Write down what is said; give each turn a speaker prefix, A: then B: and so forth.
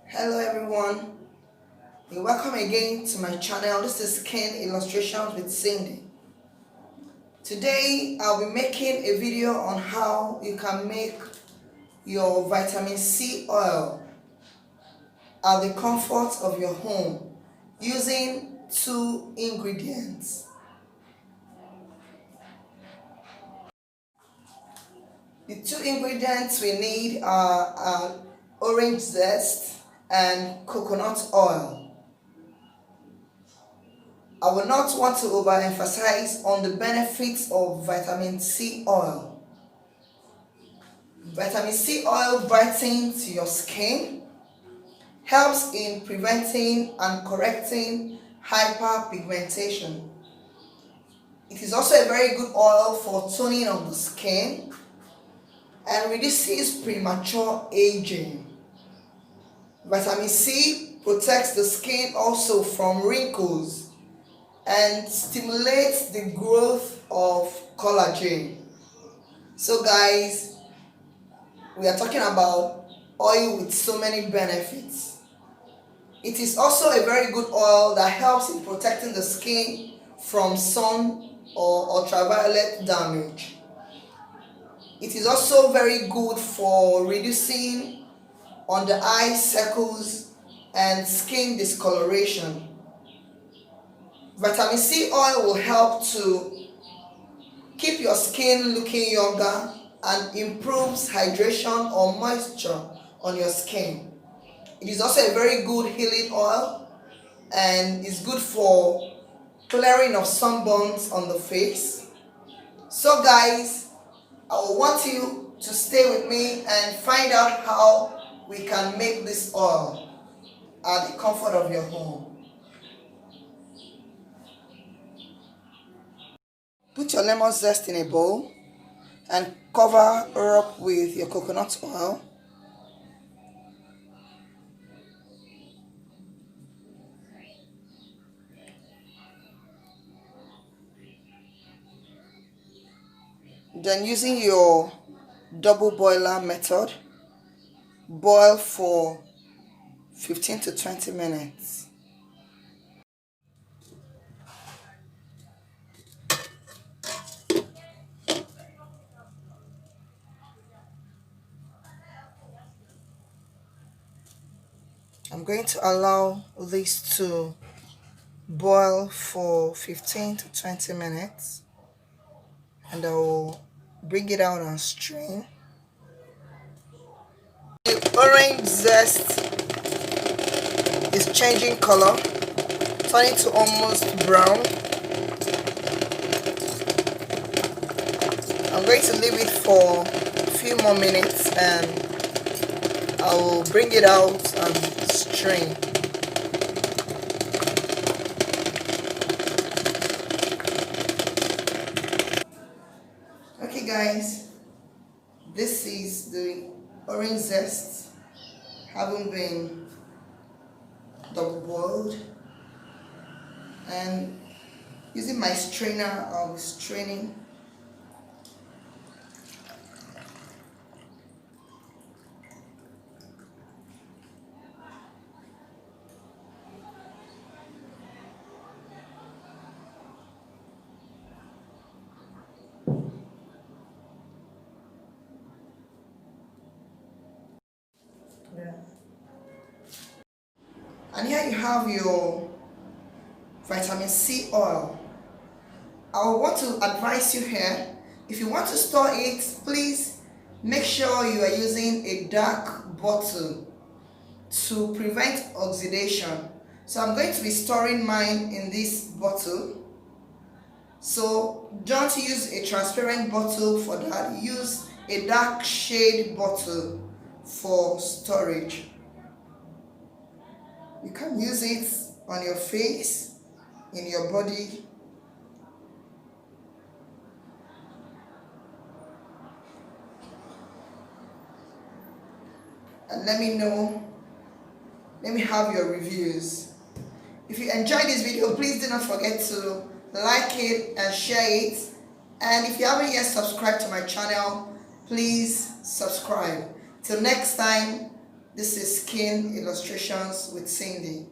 A: Hello everyone, and welcome again to my channel. This is Skin Illustrations with Cindy. Today I'll be making a video on how you can make your vitamin C oil at the comfort of your home using two ingredients. The two ingredients we need are orange zest and coconut oil. I will not want to overemphasize on the benefits of vitamin C oil. Vitamin C oil brightens your skin, helps in preventing and correcting hyperpigmentation. It is also a very good oil for toning of the skin and reduces premature aging. Vitamin C protects the skin also from wrinkles and stimulates the growth of collagen. So guys, we are talking about oil with so many benefits. It is also a very good oil that helps in protecting the skin from sun or ultraviolet damage. It is also very good for reducing under eye circles and skin discoloration. Vitamin C oil will help to keep your skin looking younger and improves hydration or moisture on your skin. It is also a very good healing oil and is good for clearing of sunburns on the face. So guys, I will want you to stay with me and find out how we can make this oil at the comfort of your home. Put your lemon zest in a bowl and cover up with your coconut oil. Then using your double boiler method, boil for 15 to 20 minutes. I'm going to allow this to boil for 15 to 20 minutes and I will bring it out and strain. The orange zest is changing color, turning to almost brown. I'm going to leave it for a few more minutes and I will bring it out and strain. Okay guys, this is the orange zest having been double boiled, and using my strainer I'll be straining. And here you have your vitamin C oil. I want to advise you here, if you want to store it, please make sure you are using a dark bottle to prevent oxidation. So I'm going to be storing mine in this bottle. So don't use a transparent bottle for that. Use a dark shade bottle for storage. You can use it on your face, in your body. And let me know, let me have your reviews. If you enjoyed this video, please do not forget to like it and share it. And if you haven't yet subscribed to my channel, please subscribe. Till next time, This is Skin Illustrations with Cindy.